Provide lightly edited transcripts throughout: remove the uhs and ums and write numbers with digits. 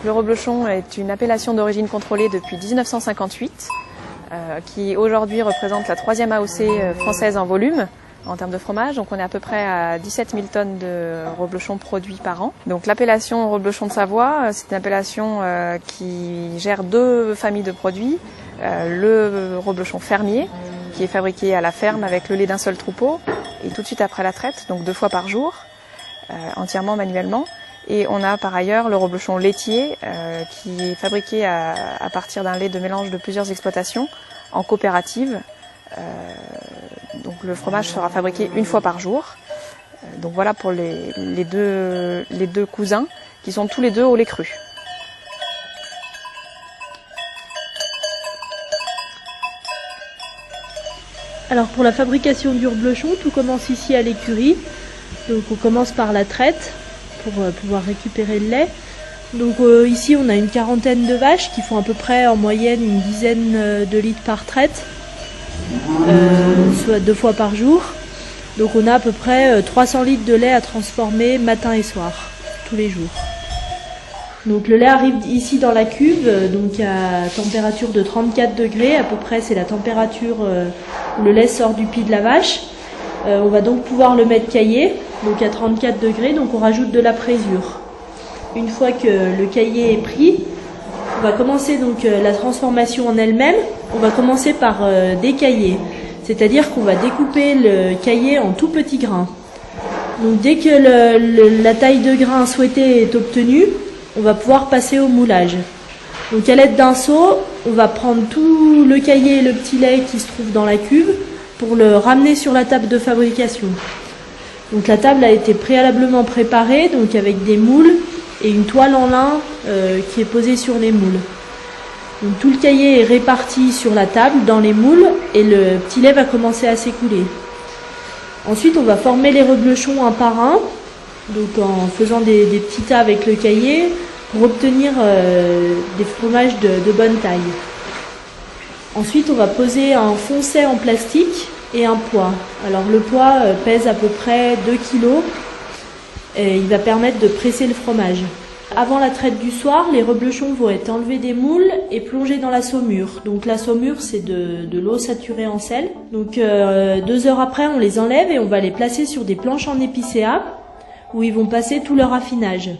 Donc le reblochon est une appellation d'origine contrôlée depuis 1958, qui aujourd'hui représente la 3e AOC française en volume en termes de fromage. Donc on est à peu près à 17 000 tonnes de reblochon produits par an. Donc l'appellation reblochon de Savoie, c'est une appellation qui gère 2 familles de produits. Le reblochon fermier, qui est fabriqué à la ferme avec le lait d'un seul troupeau et tout de suite après la traite, donc 2 fois par jour, entièrement manuellement. Et on a par ailleurs le reblochon laitier qui est fabriqué à partir d'un lait de mélange de plusieurs exploitations en coopérative. Donc le fromage sera fabriqué 1 fois par jour. Donc voilà pour les deux cousins qui sont tous les 2 au lait cru. Alors pour la fabrication du reblochon, tout commence ici à l'écurie. Donc on commence par la traite pour pouvoir récupérer le lait. Donc ici on a une quarantaine de vaches qui font à peu près en moyenne une dizaine de litres par traite, soit 2 fois par jour. Donc on a à peu près 300 litres de lait à transformer matin et soir, tous les jours. Donc le lait arrive ici dans la cuve, donc à température de 34 degrés, à peu près c'est la température où le lait sort du pied de la vache. On va donc pouvoir le mettre caillé, donc à 34 degrés, donc on rajoute de la présure. Une fois que le caillé est pris, on va commencer donc la transformation en elle-même. On va commencer par décailler, c'est-à-dire qu'on va découper le caillé en tout petits grains. Donc dès que la taille de grain souhaitée est obtenue, on va pouvoir passer au moulage. Donc à l'aide d'un seau, on va prendre tout le caillé et le petit lait qui se trouve dans la cuve pour le ramener sur la table de fabrication. Donc la table a été préalablement préparée, donc avec des moules et une toile en lin qui est posée sur les moules. Donc tout le caillé est réparti sur la table dans les moules et le petit lait va commencer à s'écouler. Ensuite, on va former les reblochons un par un, donc en faisant des petits tas avec le caillé pour obtenir des fromages de bonne taille. Ensuite, on va poser un foncé en plastique et un poids. Alors le poids pèse à peu près 2 kg et il va permettre de presser le fromage. Avant la traite du soir, les reblochons vont être enlevés des moules et plongés dans la saumure. Donc la saumure, c'est de l'eau saturée en sel. Donc 2 heures après, on les enlève et on va les placer sur des planches en épicéa où ils vont passer tout leur affinage.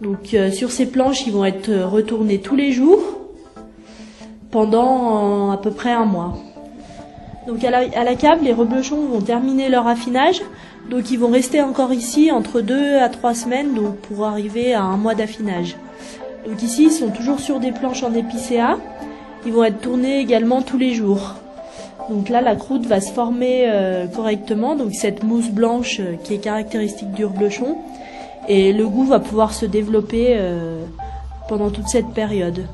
Donc sur ces planches, ils vont être retournés tous les jours pendant à peu près 1 mois. Donc à la cave, les reblochons vont terminer leur affinage. Donc ils vont rester encore ici entre 2 à 3 semaines donc pour arriver à 1 mois d'affinage. Donc ici, ils sont toujours sur des planches en épicéa. Ils vont être tournés également tous les jours. Donc là, la croûte va se former correctement, donc cette mousse blanche qui est caractéristique du reblochon. Et le goût va pouvoir se développer pendant toute cette période.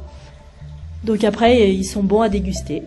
Donc après, ils sont bons à déguster.